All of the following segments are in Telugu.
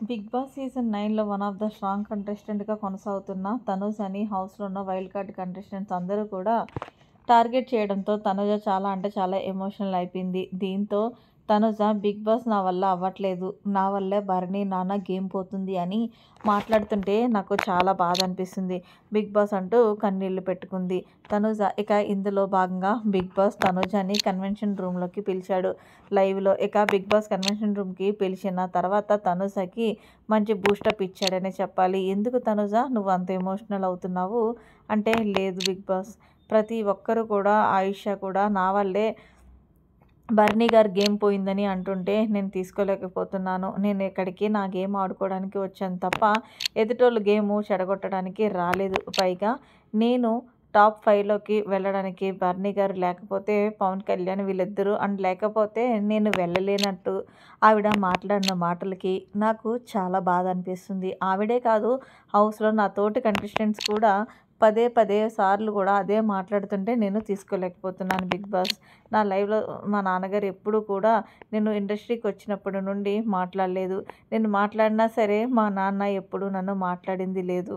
బిగ్ బాస్ సీజన్ 9లో వన్ ఆఫ్ ద స్ట్రాంగ్ కంటెస్టెంట్‌గా కొనసాగుతున్న తనుజ్ అని హౌస్‌లో ఉన్న వైల్డ్ కార్డ్ కంటెస్టెంట్స్ అందరూ కూడా టార్గెట్ చేయడంతో తనుజ చాలా అంటే చాలా ఎమోషనల్ అయిపోయింది. దీంతో తనుజ బిగ్ బాస్ నా వల్ల అవ్వట్లేదు. నా వల్లే భరణి, నాన్న గేమ్ పోతుంది అని మాట్లాడుతుంటే నాకు చాలా బాధ అనిపిస్తుంది. బిగ్ బాస్ అంటూ కన్నీళ్లు పెట్టుకుంది తనుజ. ఇక ఇందులో భాగంగా బిగ్ బాస్ తనుజని కన్వెన్షన్ రూమ్‌లోకి పిలిచాడు లైవ్‌లో. ఇక బిగ్ బాస్ కన్వెన్షన్ రూమ్‌కి పిలిచిన తర్వాత తనుజకి మంచి బూస్టప్ ఇచ్చాడనే చెప్పాలి. ఎందుకు తనుజ నువ్వు అంత ఎమోషనల్ అవుతున్నావు అంటే, లేదు బిగ్ బాస్, ప్రతి ఒక్కరు కూడా ఆయిషా కూడా నా వల్లే భరణి గారు గేమ్ పోయిందని అంటుంటే నేను తీసుకోలేకపోతున్నాను. నేను ఇక్కడికి నా గేమ్ ఆడుకోవడానికి వచ్చాను తప్ప ఎదుటోళ్ళు గేము చెడగొట్టడానికి రాలేదు. పైగా నేను టాప్ 5లోకి వెళ్ళడానికి భరణి గారు లేకపోతే పవన్ కళ్యాణ్ వీళ్ళిద్దరూ అండ్ లేకపోతే నేను వెళ్ళలేనట్టు ఆవిడ మాట్లాడిన మాటలకి నాకు చాలా బాధ అనిపిస్తుంది. ఆవిడే కాదు, హౌస్లో నా తోటి కంటెస్టెంట్స్ కూడా పదే పదే సార్లు కూడా అదే మాట్లాడుతుంటే నేను తీసుకోలేకపోతున్నాను బిగ్ బాస్. నా లైవ్‌లో మా నాన్నగారు ఎప్పుడూ కూడా నేను ఇండస్ట్రీకి వచ్చినప్పటి నుండి మాట్లాడలేదు. నేను మాట్లాడినా సరే మా నాన్న ఎప్పుడూ నన్ను మాట్లాడింది లేదు.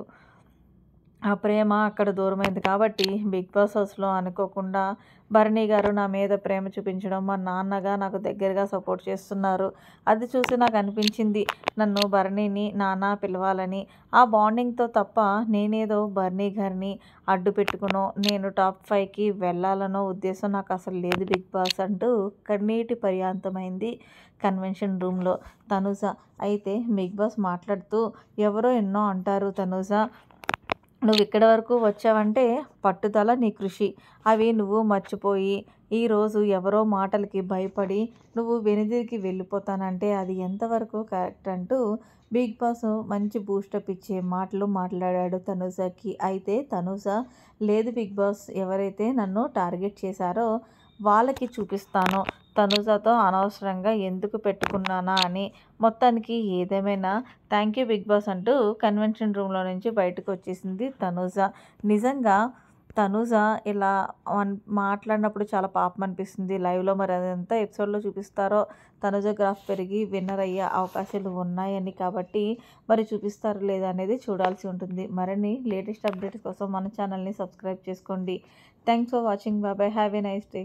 ఆ ప్రేమ అక్కడ దూరమైంది కాబట్టి బిగ్ బాస్ హౌస్‌లో అనుకోకుండా భరణి గారు నా మీద ప్రేమ చూపించడం, మా నాన్నగా నాకు దగ్గరగా సపోర్ట్ చేస్తున్నారు. అది చూసి నాకు అనిపించింది నన్ను భరణిని నాన్న పిలవాలని. ఆ బాండింగ్‌తో తప్ప నేనేదో భరణి గారిని అడ్డు పెట్టుకునో, నేను టాప్ 5కి వెళ్ళాలనో ఉద్దేశం నాకు అసలు లేదు బిగ్ బాస్ అంటూ కన్నీటి పర్యాంతమైంది కన్వెన్షన్ రూమ్‌లో తనుజ. అయితే బిగ్ బాస్ మాట్లాడుతూ, ఎవరో ఎన్నో అంటారు తనుజ, నువ్వు ఇక్కడి వరకు వచ్చావంటే పట్టుదల, నీ కృషి, అవి నువ్వు మర్చిపోయి ఈరోజు ఎవరో మాటలకి భయపడి నువ్వు వెనుదిరిగి వెళ్ళిపోతానంటే అది ఎంతవరకు కరెక్ట్ అంటూ బిగ్ బాస్ మంచి బూస్టప్ ఇచ్చే మాటలు మాట్లాడాడు తనుజకి. అయితే తనుజ, లేదు బిగ్ బాస్, ఎవరైతే నన్ను టార్గెట్ చేశారో వాళ్ళకి చూపిస్తాను తనుజతో అనవసరంగా ఎందుకు పెట్టుకున్నానా అని. మొత్తానికి ఏదేమైనా థ్యాంక్ యూ బిగ్ బాస్ అంటూ కన్వెన్షన్ రూమ్‌లో నుంచి బయటకు వచ్చేసింది తనుజ. నిజంగా తనుజ ఇలా మాట్లాడినప్పుడు చాలా పాపం అనిపిస్తుంది లైవ్‌లో. మరి అదంతా ఎపిసోడ్‌లో చూపిస్తారో, తనుజ గ్రాఫ్ పెరిగి విన్నర్ అయ్యే అవకాశాలు ఉన్నాయని కాబట్టి మరి చూపిస్తారో లేదా అనేది చూడాల్సి ఉంటుంది. మరిన్ని లేటెస్ట్ అప్డేట్స్ కోసం మన ఛానల్‌ని సబ్స్క్రైబ్ చేసుకోండి. Thanks for watching. Bye bye. Have a nice day.